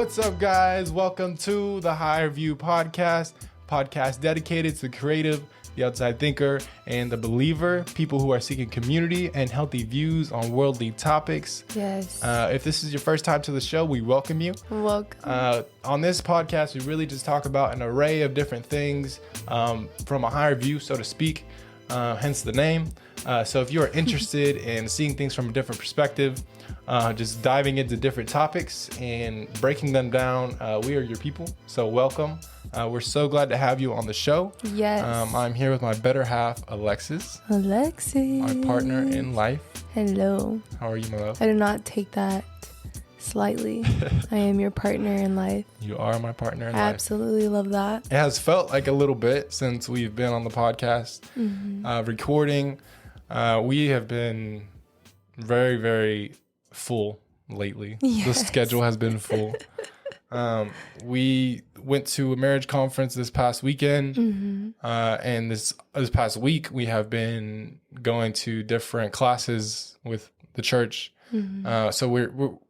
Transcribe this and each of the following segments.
What's up, guys? Welcome to the Higher View podcast dedicated to the creative, the outside thinker, and the believer, people who are seeking community and healthy views on worldly topics. Yes. If this is your first time to the show, we welcome you. Welcome. On this podcast, we really just talk about an array of different things from a higher view, so to speak, hence the name. So if you are interested in seeing things from a different perspective, just diving into different topics and breaking them down, we are your people. So welcome. We're so glad to have you on the show. Yes. I'm here with my better half, Alexis. Alexis. My partner in life. Hello. How are you, my love? I do not take that slightly. I am your partner in life. You are my partner in I life. absolutely love that. It has felt like a little bit since we've been on the podcast, recording. We have been very, very full lately. Yes. The schedule has been full. We went to a marriage conference this past weekend, and this past week we have been going to different classes with the church. So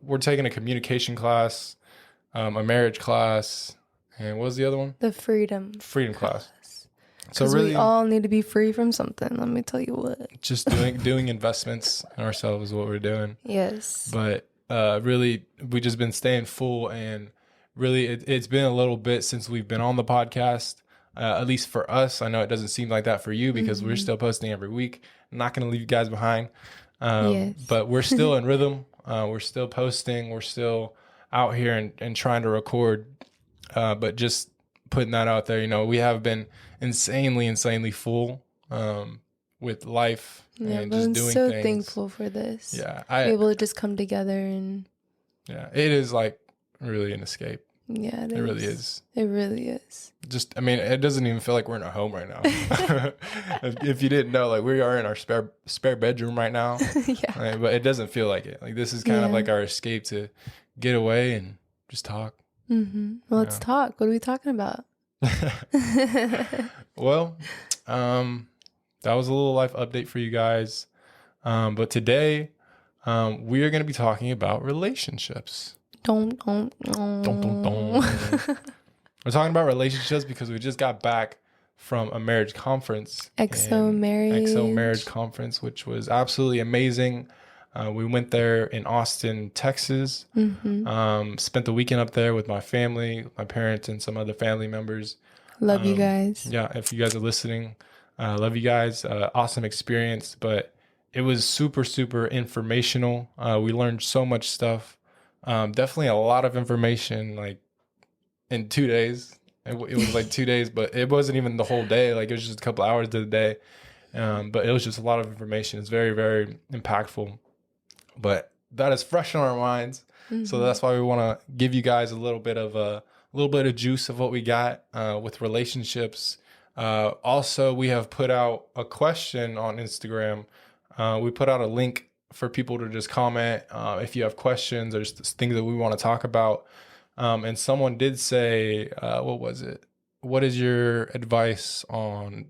we're taking a communication class, a marriage class, and what was the other one? The freedom class. So Because really, we all need to be free from something. Let me tell you what. just doing investments in ourselves is what we're doing. Yes. But really, we just been staying full, and really, it's been a little bit since we've been on the podcast. At least for us, I know it doesn't seem like that for you because we're still posting every week. I'm not going to leave you guys behind, Yes. but we're still in rhythm. We're still posting. We're still out here and trying to record. But just putting that out there, you know, we have been insanely full with life and but just I'm doing so things. thankful for this. Yeah, Be able to just come together and it is like really an escape. yeah, It really is. It really is. Just, I mean, it doesn't even feel like we're in our home right now. if you didn't know, like we are in our spare bedroom right now, Yeah. right? But it doesn't feel like it. Like this is kind of Yeah. like our escape to get away and just talk. Well, let's talk. What are we talking about? Well, that was a little life update for you guys. But today, we are going to be talking about relationships. Don't. We're talking about relationships because we just got back from a marriage conference. XO Marriage Conference, which was absolutely amazing. We went there in Austin, Texas. Spent the weekend up there with my family, my parents, and some other family members. Love you guys. Yeah, if you guys are listening, love you guys. Awesome experience, but it was super informational. We learned so much stuff. Definitely a lot of information, like in 2 days. It was like 2 days, but it wasn't even the whole day. Like it was just a couple hours of the day. But it was just a lot of information. It's very, very impactful. But that is fresh on our minds. So that's why we want to give you guys a little bit of juice of what we got with relationships. Also, we have put out a question on Instagram. We put out a link for people to just comment if you have questions or just things that we want to talk about. And someone did say, what was it? What is your advice on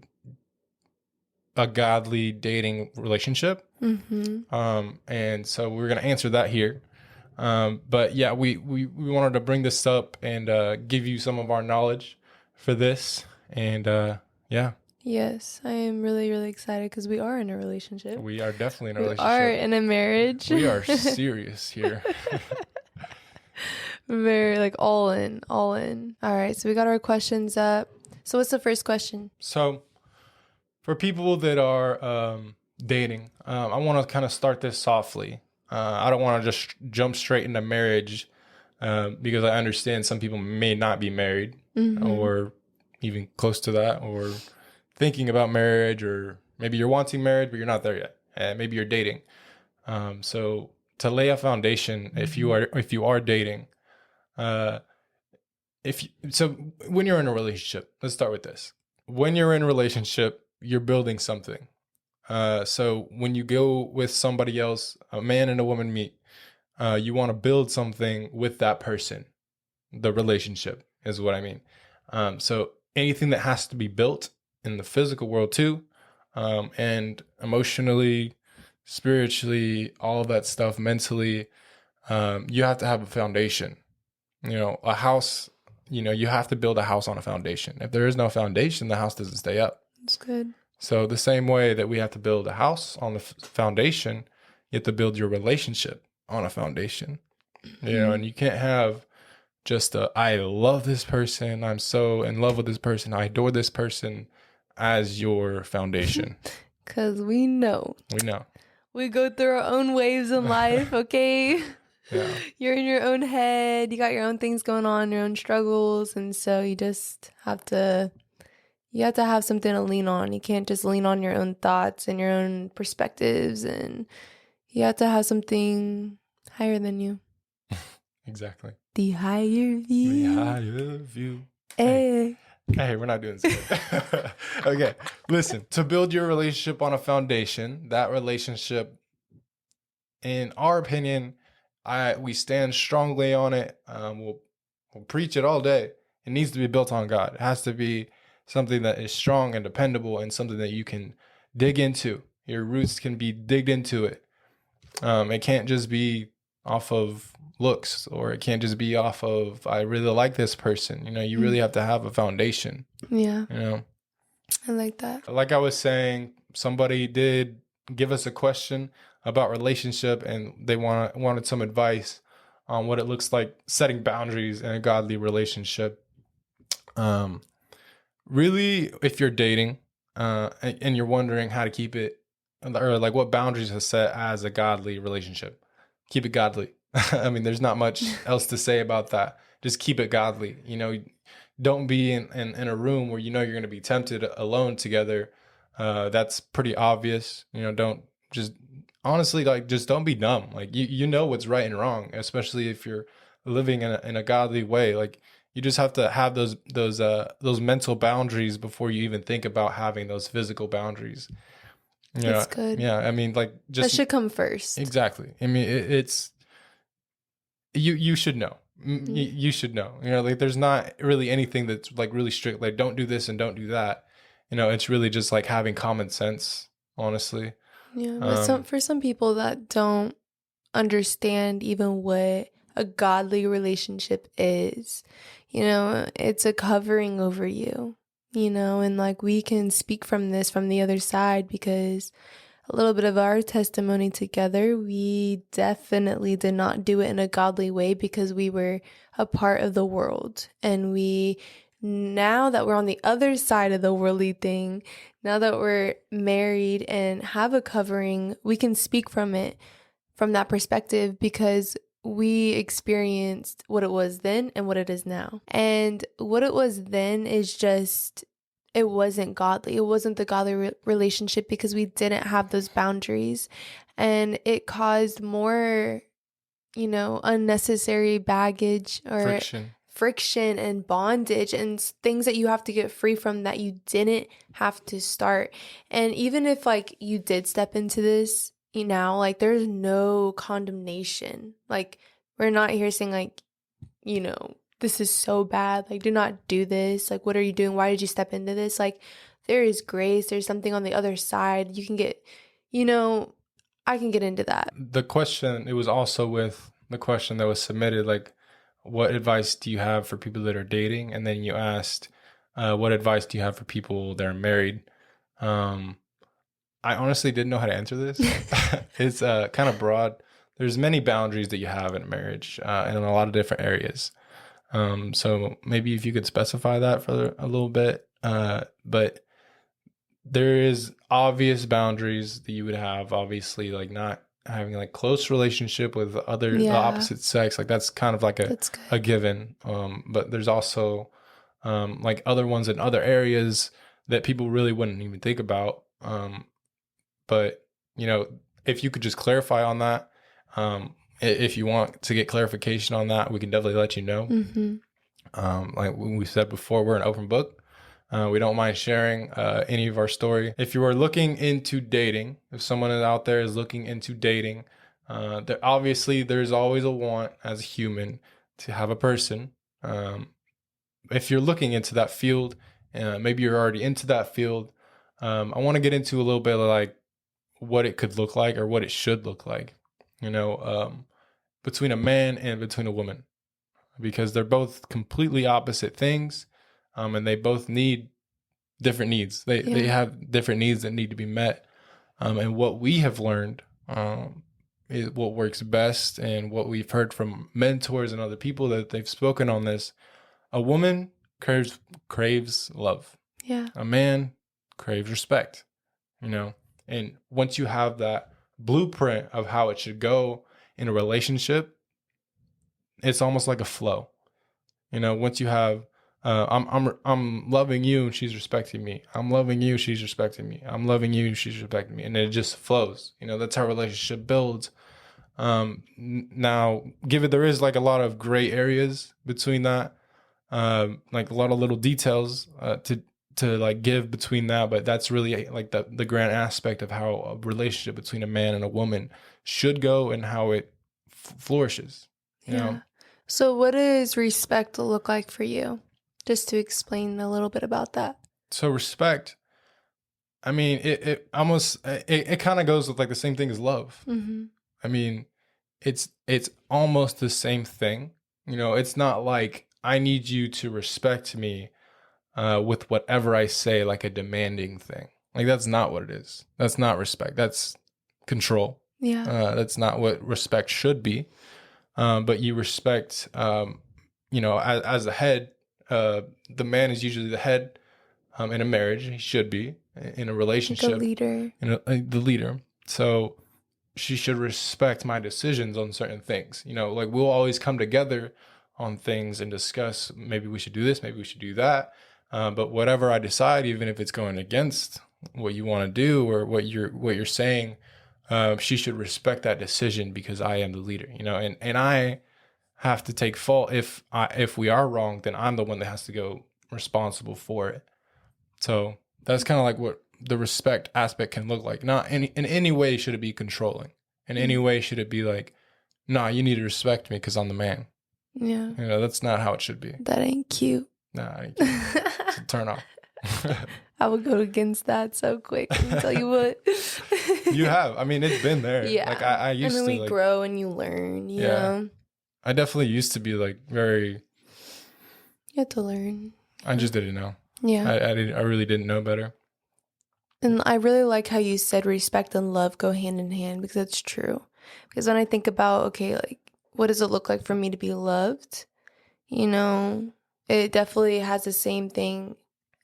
a godly dating relationship? And so we're going to answer that here. But yeah, we wanted to bring this up and give you some of our knowledge for this. And yeah. Yes, I am really excited because we are in a relationship. We are definitely in a We relationship. are in a marriage. We are serious here. Very like all in. All right, so we got our questions up. So what's the first question? So for people that are dating, I want to kind of start this softly. I don't want to just jump straight into marriage because I understand some people may not be married or even close to that or thinking about marriage, or maybe you're wanting marriage, but you're not there yet. And maybe you're dating. So to lay a foundation, if you are dating, so when you're in a relationship, let's start with this. When you're in a relationship, you're building something. So when you go with somebody else, a man and a woman meet, you want to build something with that person. The relationship is what I mean. So anything that has to be built in the physical world too, and emotionally, spiritually, all of that stuff, mentally, you have to have a foundation. A house, you have to build a house on a foundation. If there is no foundation, the house doesn't stay up. That's good. So the same way that we have to build a house on the foundation, you have to build your relationship on a foundation. And you can't have just I love this person, I'm so in love with this person, I adore this person as your foundation. Because we know. We go through our own waves in life, okay? Yeah. You're in your own head. You got your own things going on, your own struggles. And so you just have to have something to lean on. You can't just lean on your own thoughts and your own perspectives. And you have to have something higher than you. Exactly. The higher view. The higher view. Hey. Hey, we're not doing this. Okay, listen. To build your relationship on a foundation, that relationship, in our opinion, we stand strongly on it. We'll preach it all day. It needs to be built on God. It has to be something that is strong and dependable and something that you can dig into. Your roots can be digged into it. It can't just be off of looks, or it can't just be off of I really like this person. You really have to have a foundation. Yeah. I like that. Like I was saying, somebody did give us a question about relationship, and they wanted some advice on what it looks like setting boundaries in a godly relationship. Really, if you're dating and you're wondering how to keep it, or like what boundaries to set as a godly relationship, keep it godly. I mean, there's not much else to say about that. Just keep it godly. Don't be in a room where you're going to be tempted alone together. That's pretty obvious. Don't just honestly, like, just don't be dumb. Like, you know what's right and wrong, especially if you're living in a godly way. Like, you just have to have those mental boundaries before you even think about having those physical boundaries. That's good. Yeah, I mean, like, just that should come first. Exactly. I mean, it's you should know. You should know. Like, there's not really anything that's like really strict. Like, don't do this and don't do that. It's really just like having common sense, honestly. Yeah, but for some people that don't understand even what a godly relationship is, it's a covering over you, and like we can speak from the other side, because a little bit of our testimony together, we definitely did not do it in a godly way, because we were a part of the world. And now that we're on the other side of the worldly thing, now that we're married and have a covering, we can speak from that perspective, because we experienced what it was then and what it is now. And what it was then is just, it wasn't godly. It wasn't the godly relationship, because we didn't have those boundaries, and it caused more, unnecessary baggage or friction and bondage and things that you have to get free from that you didn't have to start. And even if like you did step into this, like there's no condemnation. Like, we're not here saying like, this is so bad. Like, do not do this. Like, what are you doing? Why did you step into this? Like, there is grace. There's something on the other side. You can get, I can get into that. The question, it was also with the question that was submitted, like, what advice do you have for people that are dating? And then you asked, what advice do you have for people that are married? I honestly didn't know how to answer this. It's kind of broad. There's many boundaries that you have in a marriage and in a lot of different areas. So maybe if you could specify that for a little bit. But there is obvious boundaries that you would have, obviously, like not having like close relationship with the opposite sex. Like, that's kind of like a given. But there's also like other ones in other areas that people really wouldn't even think about. But if you could just clarify on that, if you want to get clarification on that, we can definitely let you know. Mm-hmm. Like we said before, we're an open book. We don't mind sharing any of our story. If you are looking into dating, if someone out there is looking into dating, obviously there's always a want as a human to have a person. If you're looking into that field, maybe you're already into that field, I want to get into a little bit of like what it could look like or what it should look like, between a man and between a woman. because they're both completely opposite things, and they both need different needs. They Yeah. have different needs that need to be met, and what we have learned is what works best, and what we've heard from mentors and other people that they've spoken on this. A woman craves love. Yeah. A man craves respect. You know, and once you have that blueprint of how it should go in a relationship, it's almost like a flow. You know, once you have, I'm loving you and she's respecting me. I'm loving you, she's respecting me. I'm loving you, she's respecting me, and it just flows. You know, that's how a relationship builds. Now, given there is like a lot of gray areas between that, like a lot of little details to like give between that, but that's really like the grand aspect of how a relationship between a man and a woman should go and how it flourishes. You know? So what does respect look like for you? Just to explain a little bit about that. So respect, I mean, it almost it kind of goes with like the same thing as love. Mm-hmm. I mean, it's almost the same thing. You know, it's not like I need you to respect me with whatever I say, like a demanding thing. Like that's not what it is. That's not respect. That's control. Yeah. That's not what respect should be. But you respect, you know, as the head. The man is usually the head in a marriage. He should be in a relationship. The leader. The leader. So she should respect my decisions on certain things. You know, like we'll always come together on things and discuss, maybe we should do this, maybe we should do that. But whatever I decide, even if it's going against what you want to do or what you're saying, she should respect that decision because I am the leader, you know, and I have to take fault if we are wrong, then I'm the one that has to go responsible for it. So that's kind of like what the respect aspect can look like. Not in any way should it be controlling. In any way should it be like, nah, you need to respect me because I'm the man. Yeah. You know, that's not how it should be. That ain't cute. Nah, it's a turn off. I would go against that so quick. Let me tell you what. You have. I mean, it's been there. Yeah. Like I used to. And then we like, grow and you learn, you know? I definitely used to be like very. You have to learn. I just didn't know. Yeah. I really didn't know better. And I really like how you said respect and love go hand in hand because it's true. Because when I think about, okay, like, what does it look like for me to be loved? You know, it definitely has the same thing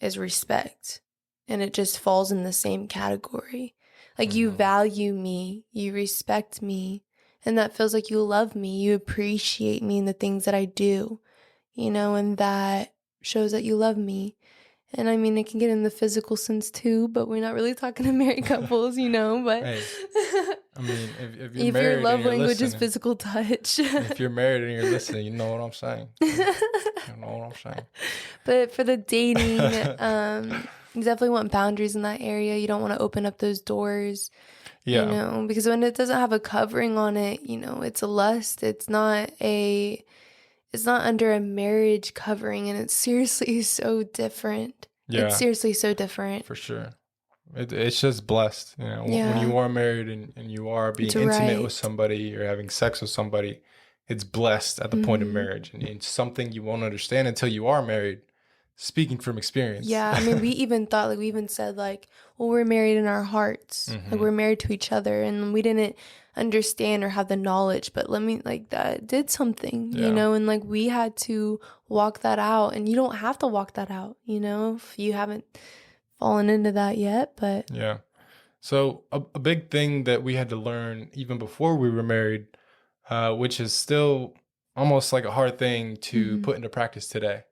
as respect. And it just falls in the same category. Like, you value me, you respect me, and that feels like you love me, you appreciate me and the things that I do, you know, and that shows that you love me. And I mean, it can get in the physical sense too, but we're not really talking to married couples, you know, but Hey, I mean, if you're if married your love and you're language is listening, physical touch. if you're married and you're listening, you know what I'm saying. You know what I'm saying. But for the dating, you definitely want boundaries in that area. You don't want to open up those doors. Yeah. You know, because when it doesn't have a covering on it, you know, it's a lust. It's not under a marriage covering, and it's seriously so different. Yeah. It's seriously so different. For sure. It's just blessed, you know. Yeah. When you are married and you are being It's intimate right. with somebody or having sex with somebody, it's blessed at the point of marriage, and it's something you won't understand until you are married. Speaking from experience. Yeah, I mean, we even said like, well, we're married in our hearts. Like, we're married to each other, and we didn't understand or have the knowledge, but that did something, you know, and like we had to walk that out, and you don't have to walk that out, you know, if you haven't fallen into that yet, but. Yeah. So a big thing that we had to learn even before we were married, which is still almost like a hard thing to put into practice today,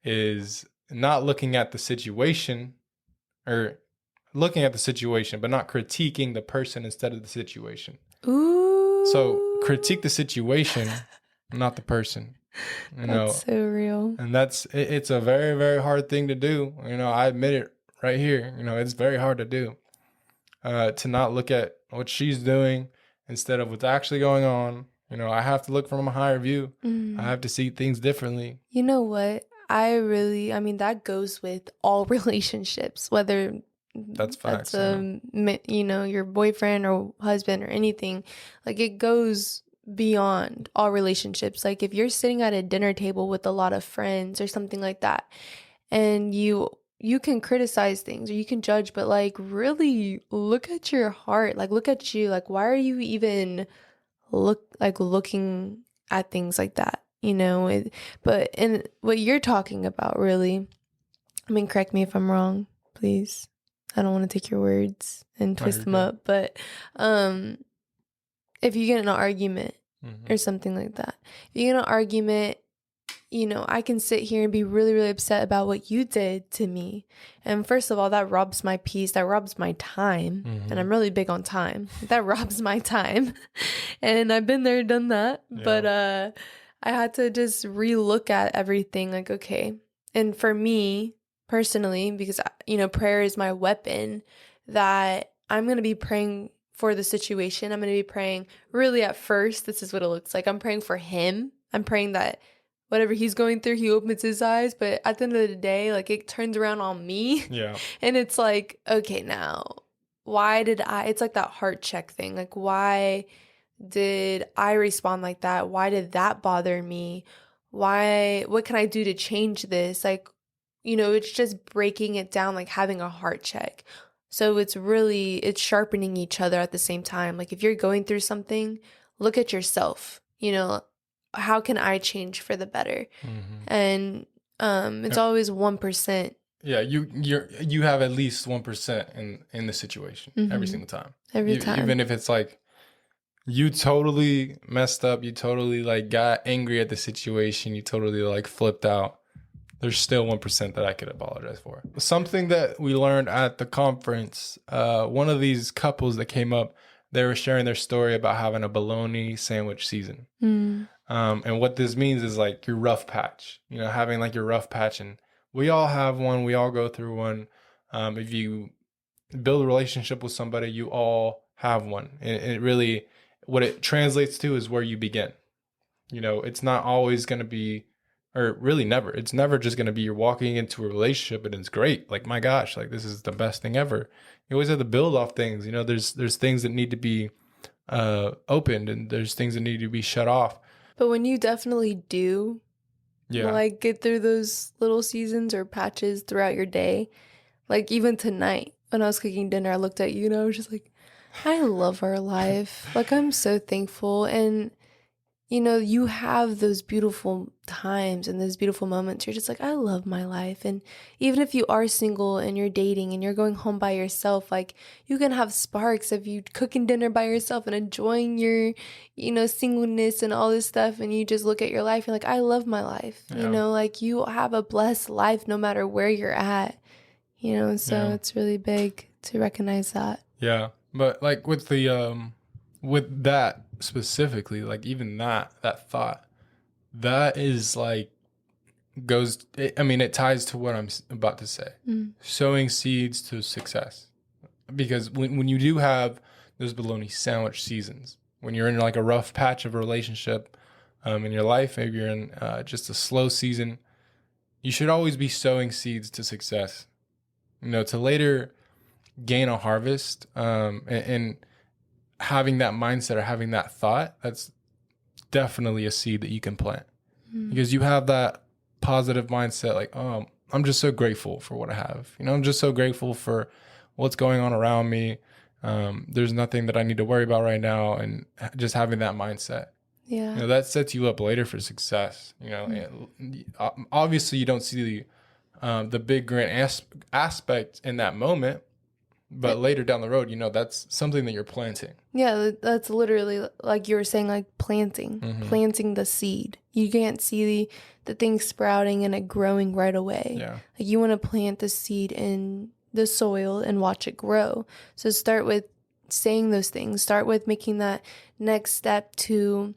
is not looking at the situation, or looking at the situation, but not critiquing the person instead of the situation. Ooh. So critique the situation, not the person. You know, that's so real. And it's a very, very hard thing to do. You know, I admit it right here. You know, it's very hard to do. To not look at what she's doing instead of what's actually going on. You know, I have to look from a higher view. I have to see things differently. You know what? I mean, that goes with all relationships, whether that's facts. You know, your boyfriend or husband or anything. Like, it goes beyond all relationships. Like if you're sitting at a dinner table with a lot of friends or something like that, and you can criticize things or you can judge, but like really look at your heart. Like look at you. Like why are you even looking at things like that? You know, but in what you're talking about, really, I mean, correct me if I'm wrong, please. I don't want to take your words and No, twist you're them good. up, but if you get in an argument Mm-hmm. or something like that, if you get in an argument, you know, I can sit here and be really, really upset about what you did to me. And first of all, that robs my peace, that robs my time. Mm-hmm. And I'm really big on time. That robs my time. And I've been there, done that. Yeah. But I had to just relook at everything like, okay. And for me personally, because, you know, prayer is my weapon, that I'm going to be praying for the situation. I'm going to be praying really at first. This is what it looks like. I'm praying for him. I'm praying that whatever he's going through, he opens his eyes. But at the end of the day, like it turns around on me. Yeah. And it's like, okay, now, why did it's like that heart check thing. Like, why did I respond like that? Why did that bother me? What can I do to change this? Like, you know, it's just breaking it down, like having a heart check. So it's sharpening each other at the same time. Like if you're going through something, look at yourself, you know, how can I change for the better? Mm-hmm. And it's always 1%. Yeah, you have at least 1% in the situation every single time. Every time. Even if it's like you totally messed up, you totally like got angry at the situation, you totally like flipped out. There's still 1% that I could apologize for. Something that we learned at the conference, one of these couples that came up, they were sharing their story about having a bologna sandwich season. And what this means is like your rough patch, you know, having like your rough patch. And we all have one. We all go through one. If you build a relationship with somebody, you all have one. And it really, what it translates to is where you begin. You know, it's not always going to be, or really never. It's never just going to be you're walking into a relationship and it's great. Like, my gosh, like this is the best thing ever. You always have to build off things. You know, there's things that need to be opened and there's things that need to be shut off. But when you definitely do, like get through those little seasons or patches throughout your day, like even tonight when I was cooking dinner, I looked at you and I was just like, I love our life. Like I'm so thankful. And you know, you have those beautiful times and those beautiful moments. You're just like, I love my life. And even if you are single and you're dating and you're going home by yourself, like you can have sparks of you cooking dinner by yourself and enjoying your, you know, singleness and all this stuff. And you just look at your life, you're like, I love my life. Yeah. You know, like you have a blessed life no matter where you're at, you know, so it's really big to recognize that. Yeah. But like with the, with that specifically, like even that thought, that is like it ties to what I'm about to say. Sowing seeds to success. Because when you do have those bologna sandwich seasons, when you're in like a rough patch of a relationship in your life, maybe you're in just a slow season, you should always be sowing seeds to success, you know, to later gain a harvest. And having that mindset or having that thought, that's definitely a seed that you can plant. Because you have that positive mindset, like, oh, I'm just so grateful for what I have. You know, I'm just so grateful for what's going on around me. There's nothing that I need to worry about right now. And just having that mindset, Yeah. you know, that sets you up later for success. You know, and obviously you don't see the big grand aspect in that moment, but later down the road, you know, that's something that you're planting. Yeah, that's literally like you were saying, like planting the seed. You can't see the thing sprouting and it growing right away. Yeah. Like you want to plant the seed in the soil and watch it grow. So start with saying those things. Start with making that next step to,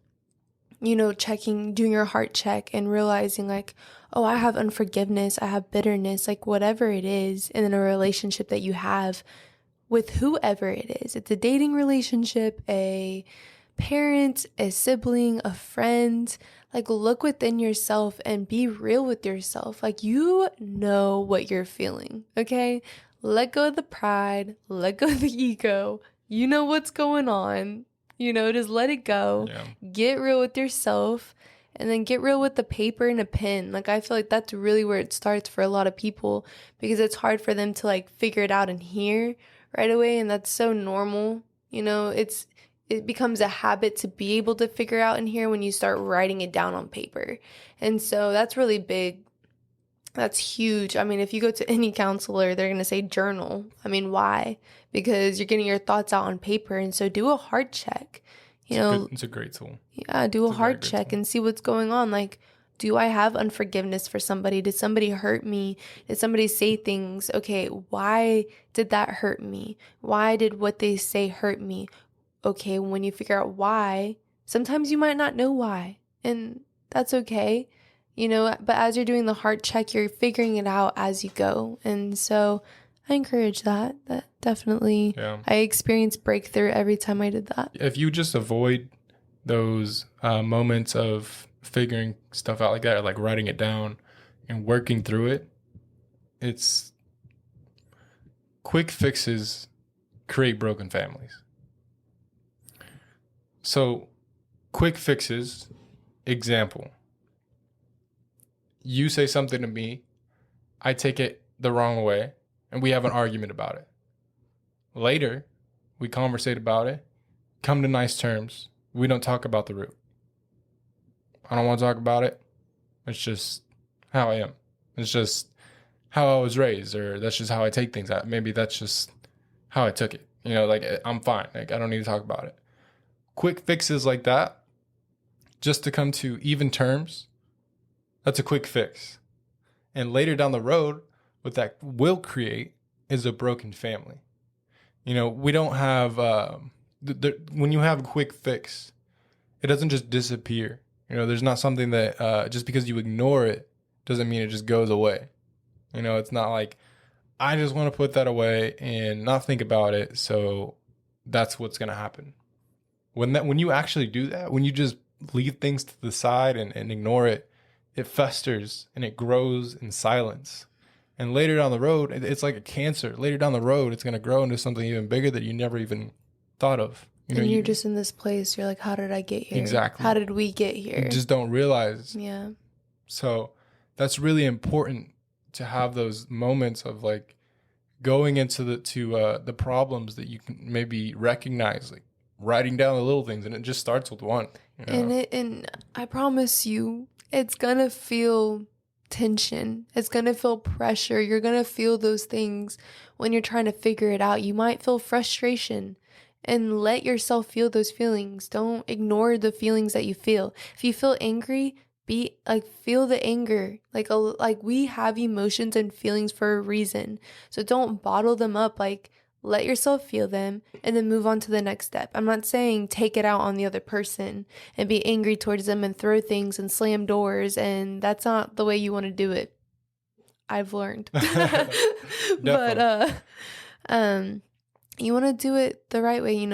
you know, doing your heart check and realizing like, oh, I have unforgiveness, I have bitterness, like whatever it is in a relationship that you have with whoever it is. It's a dating relationship, a parent, a sibling, a friend. Like look within yourself and be real with yourself. Like you know what you're feeling, okay? Let go of the pride, let go of the ego. You know what's going on. Just let it go. Yeah. Get real with yourself, and then get real with the paper and a pen. Like, I feel like that's really where it starts for a lot of people, because it's hard for them to like figure it out in here right away, and that's so normal. It becomes a habit to be able to figure out in here when you start writing it down on paper. And so that's really big. That's huge. I mean, if you go to any counselor, they're going to say journal. I mean, why? Because you're getting your thoughts out on paper. And so do a heart check. It's a great tool. Yeah, do a It's a very heart great check tool. and see what's going on. Like, do I have unforgiveness for somebody? Did somebody hurt me? Did somebody say things? Okay, why did that hurt me? Why did what they say hurt me? Okay, when you figure out why, sometimes you might not know why, and that's okay. But as you're doing the heart check, you're figuring it out as you go. And so I encourage that. That definitely, Yeah. I experienced breakthrough every time I did that. If you just avoid those moments of figuring stuff out like that, or like writing it down and working through it, it's quick fixes create broken families. So, quick fixes, example. You say something to me, I take it the wrong way, and we have an argument about it. Later, we conversate about it, come to nice terms. We don't talk about the root. I don't want to talk about it. It's just how I am. It's just how I was raised, or that's just how I take things. Maybe that's just how I took it. Like, I'm fine. Like, I don't need to talk about it. Quick fixes like that, just to come to even terms, that's a quick fix. And later down the road, what that will create is a broken family. We don't have, when you have a quick fix, it doesn't just disappear. There's not something that just because you ignore it doesn't mean it just goes away. It's not like, I just want to put that away and not think about it, so that's what's going to happen. When you actually do that, when you just leave things to the side and ignore it, it festers and it grows in silence. And later down the road, it's like a cancer. Later down the road, it's going to grow into something even bigger that you never even thought of. And you're just in this place. You're like, how did I get here? Exactly. How did we get here? You just don't realize. Yeah. So that's really important to have those moments of like going into the problems that you can maybe recognize, like writing down the little things, and it just starts with one. And I promise you, it's gonna feel tension. It's gonna feel pressure. You're gonna feel those things when you're trying to figure it out. You might feel frustration, and let yourself feel those feelings. Don't ignore the feelings that you feel. If you feel angry, feel the anger. Like we have emotions and feelings for a reason. So don't bottle them up. Like, let yourself feel them and then move on to the next step. I'm not saying take it out on the other person and be angry towards them and throw things and slam doors, and that's not the way you want to do it. I've learned. But you want to do it the right way,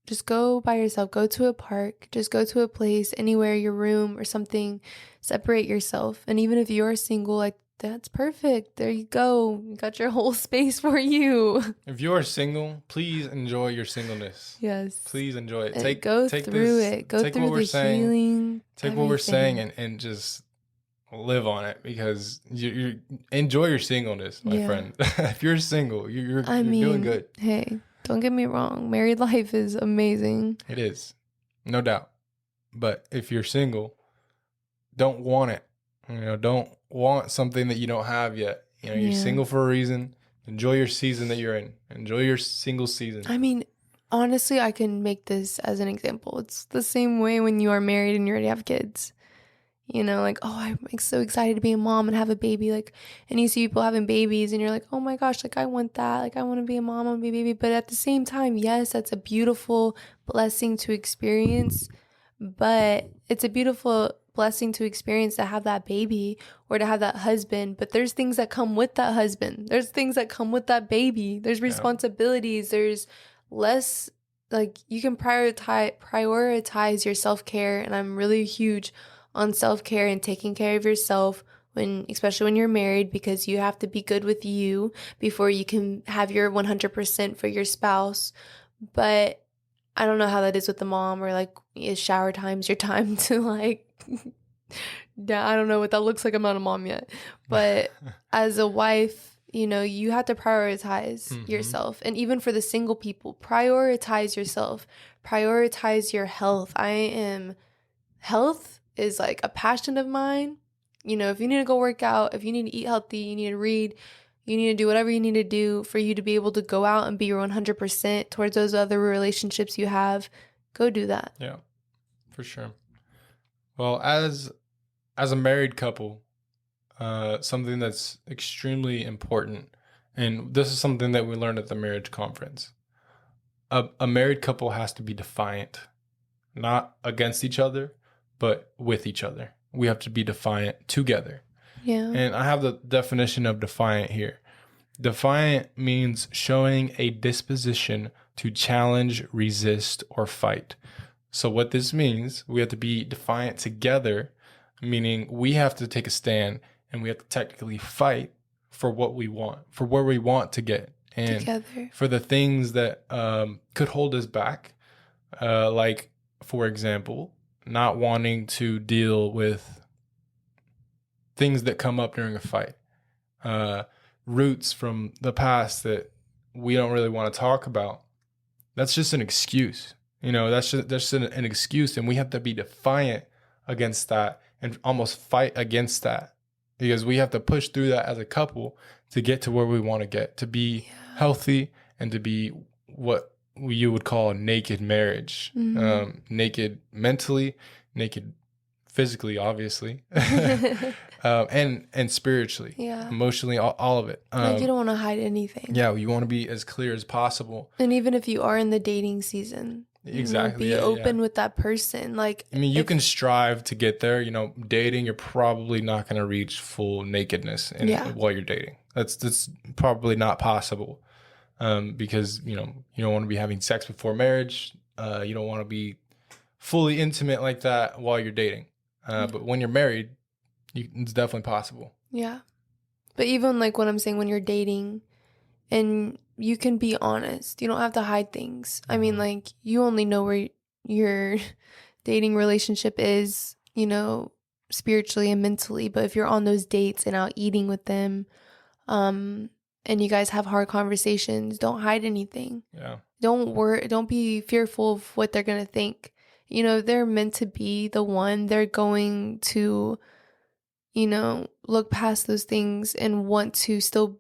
just go by yourself, go to a park, just go to a place, anywhere, your room or something, separate yourself. And even if you're single, like, that's perfect. There you go. You got your whole space for you. If you're single, please enjoy your singleness. Yes. Please enjoy it. Take through it. Go through the healing. Take what we're saying and just live on it, because you enjoy your singleness, my friend. If you're single, you're doing good. Hey, don't get me wrong. Married life is amazing. It is, no doubt. But if you're single, don't want it. Don't want something that you don't have yet. You're single for a reason. Enjoy your season that you're in. Enjoy your single season. I mean, honestly, I can make this as an example. It's the same way when you are married and you already have kids. Like, oh, I'm so excited to be a mom and have a baby. Like, and you see people having babies and you're like, oh my gosh, like, I want that. Like, I want to be a mom, I want to be a baby. But at the same time, yes, that's a beautiful blessing to experience. But it's a beautiful blessing to experience to have that baby or to have that husband. But there's things that come with that husband. There's things that come with that baby. There's responsibilities. There's less, like, you can prioritize your self-care. And I'm really huge on self-care and taking care of yourself, especially when you're married, because you have to be good with you before you can have your 100% for your spouse. But I don't know how that is with the mom, or like is shower times your time to like yeah, I don't know what that looks like. I'm not a mom yet. But as a wife, you have to prioritize yourself. And even for the single people, prioritize yourself. Prioritize your health. Health is like a passion of mine. If you need to go work out, if you need to eat healthy, you need to read, you need to do whatever you need to do for you to be able to go out and be your 100% towards those other relationships you have, go do that. Yeah, for sure. Well, as a married couple, something that's extremely important, and this is something that we learned at the marriage conference. A married couple has to be defiant, not against each other, but with each other. We have to be defiant together. Yeah. And I have the definition of defiant here. Defiant means showing a disposition to challenge, resist, or fight. So what this means, we have to be defiant together, meaning we have to take a stand and we have to technically fight for what we want, for where we want to get, and together, for the things that could hold us back. Like, for example, not wanting to deal with things that come up during a fight, roots from the past that we don't really want to talk about. That's just an excuse. That's just an excuse, and we have to be defiant against that and almost fight against that, because we have to push through that as a couple to get to where we want to get, to be healthy and to be what you would call a naked marriage. Naked mentally, naked physically, obviously, and spiritually, emotionally, all of it. Like, you don't want to hide anything. Yeah, you want to be as clear as possible. And even if you are in the dating season, exactly, be open with that person. Like, I mean, you can strive to get there. Dating, you're probably not going to reach full nakedness while you're dating. That's probably not possible, because you don't want to be having sex before marriage. You don't want to be fully intimate like that while you're dating. But when you're married, it's definitely possible. Yeah. But even like what I'm saying, when you're dating and you can be honest, you don't have to hide things. I mean, like, you only know where your dating relationship is, spiritually and mentally. But if you're on those dates and out eating with them, and you guys have hard conversations, don't hide anything. Yeah. Don't be fearful of what they're going to think. They're meant to be the one. They're going to, look past those things and want to still,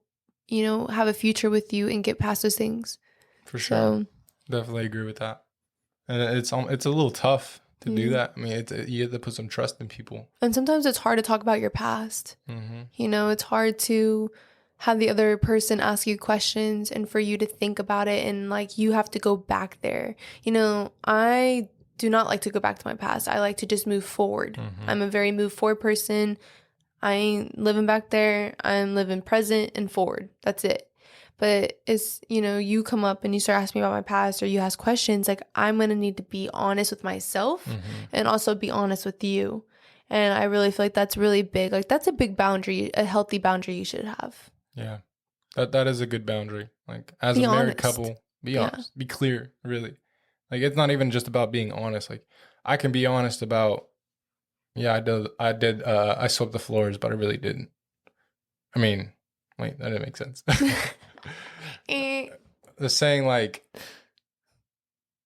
have a future with you and get past those things. For sure. Definitely agree with that. And it's a little tough to do that. I mean, you have to put some trust in people. And sometimes it's hard to talk about your past. It's hard to have the other person ask you questions and for you to think about it, and like, you have to go back there. I do not like to go back to my past. I like to just move forward. I'm a very move forward person. I ain't living back there. I'm living present and forward. That's it. But it's, you come up and you start asking me about my past, or you ask questions, like, I'm going to need to be honest with myself and also be honest with you. And I really feel like that's really big. Like, that's a big boundary, a healthy boundary you should have. Yeah. That is a good boundary. Like, as a married couple, be honest, be clear, really. Like, it's not even just about being honest. Like, I can be honest about, I swept the floors, but I really didn't. I mean, wait, that didn't make sense. The saying, like,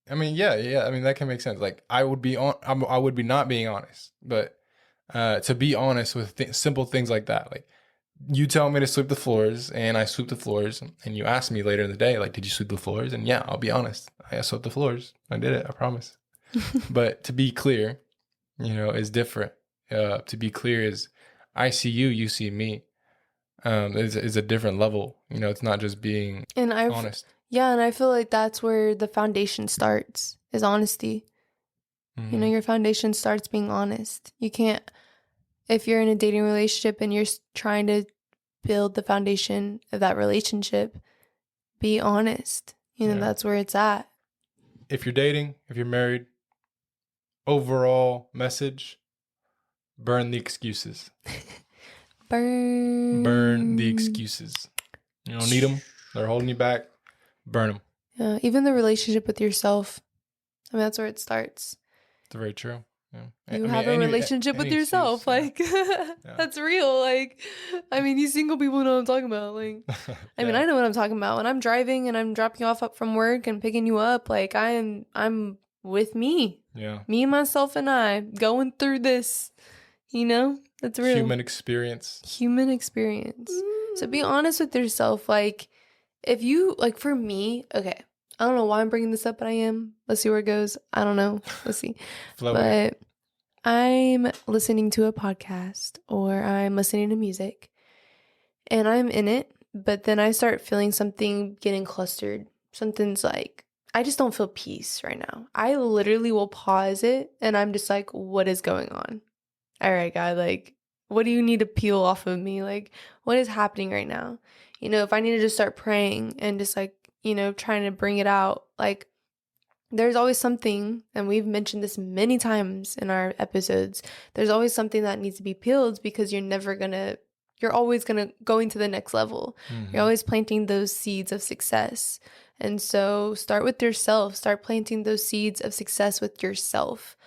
I mean, I mean, that can make sense. Like, I would be not being honest, but to be honest with simple things like that. Like, you tell me to sweep the floors and I sweep the floors, and you ask me later in the day, like, did you sweep the floors? And yeah, I'll be honest. I swept the floors. I did it. I promise. But to be clear, is different. To be clear is, I see you, you see me. Is a different level. It's not just being honest. Yeah, and I feel like that's where the foundation starts, is honesty. Your foundation starts being honest. You can't, if you're in a dating relationship and you're trying to build the foundation of that relationship, be honest. That's where it's at. If you're dating, if you're married, overall message, burn the excuses. Burn the excuses. You don't need them. They're holding you back. Burn them. Yeah, even the relationship with yourself. I mean, that's where it starts. It's very true. Yeah. You have a relationship with yourself. Like, that's real. Like, I mean, you single people know what I'm talking about. Like, I mean, I know what I'm talking about. When I'm driving and I'm dropping you off up from work and picking you up, like, I'm with me. Yeah. Me, myself, and I going through this, you know? That's real. Human experience. So be honest with yourself. Like, if you, like, for me, okay, I don't know why I'm bringing this up, but I am. Let's see where it goes. I don't know. Let's see. But I'm listening to a podcast or I'm listening to music and I'm in it, but then I start feeling something getting clustered. Something's like, I just don't feel peace right now. I literally will pause it and I'm just like, what is going on? All right, God, like, what do you need to peel off of me? Like, what is happening right now? You know, if I need to just start praying and just like, you know, trying to bring it out, like, there's always something, and we've mentioned this many times in our episodes, there's always something that needs to be peeled because you're always going to the next level. Mm-hmm. You're always planting those seeds of success. And so start with yourself. Start planting those seeds of success with yourself.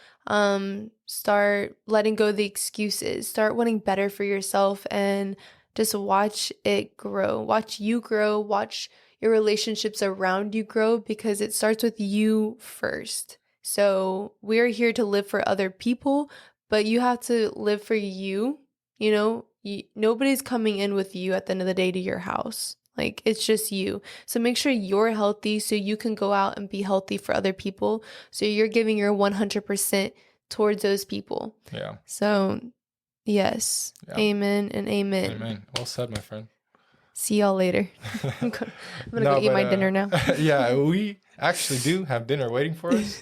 Start letting go of the excuses. Start wanting better for yourself and just watch it grow. Watch you grow. Watch your relationships around you grow because it starts with you first. So we're here to live for other people, but you have to live for you. You know, nobody's coming in with you at the end of the day to your house. Like, it's just you. So make sure you're healthy so you can go out and be healthy for other people. So you're giving your 100% towards those people. Yeah. So, yes. Yeah. Amen and amen. Amen. Well said, my friend. See y'all later. I'm gonna go eat my dinner now. Yeah, we actually do have dinner waiting for us.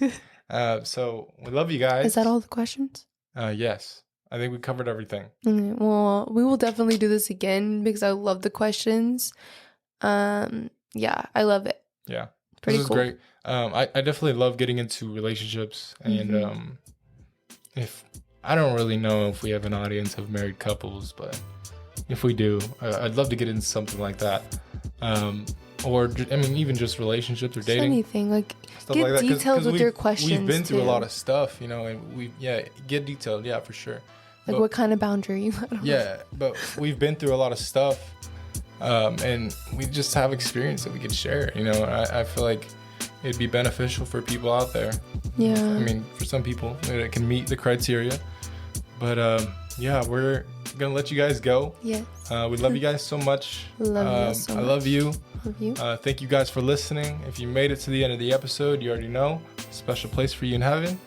So we love you guys. Is that all the questions? Yes. I think we covered everything. Okay, well, we will definitely do this again because I love the questions. Yeah, I love it. Yeah. Pretty this is cool. Great. I definitely love getting into relationships and if I don't really know if we have an audience of married couples, but if we do, I'd love to get into something like that. Or, I mean, even just relationships or dating. Just anything. Like, get like detailed with your questions. We've been through a lot of stuff, you know, and get detailed. Yeah, for sure. Like, what kind of boundary? Yeah, but we've been through a lot of stuff. And we just have experience that we can share. You know, I feel like it'd be beneficial for people out there. Yeah. I mean, for some people, it can meet the criteria. But, yeah, we're going to let you guys go. Yes. We love you guys so much. Love you so much. I love you. Love you. Thank you guys for listening. If you made it to the end of the episode, you already know. Special place for you in heaven.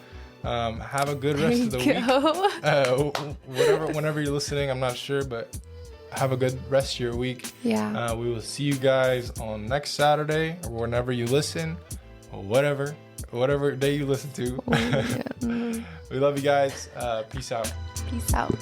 Have a good rest of the week. Whenever you're listening, I'm not sure, but have a good rest of your week. Yeah. We will see you guys on next Saturday or whenever you listen or whatever day you listen to. Oh, yeah. We love you guys. Peace out. Peace out.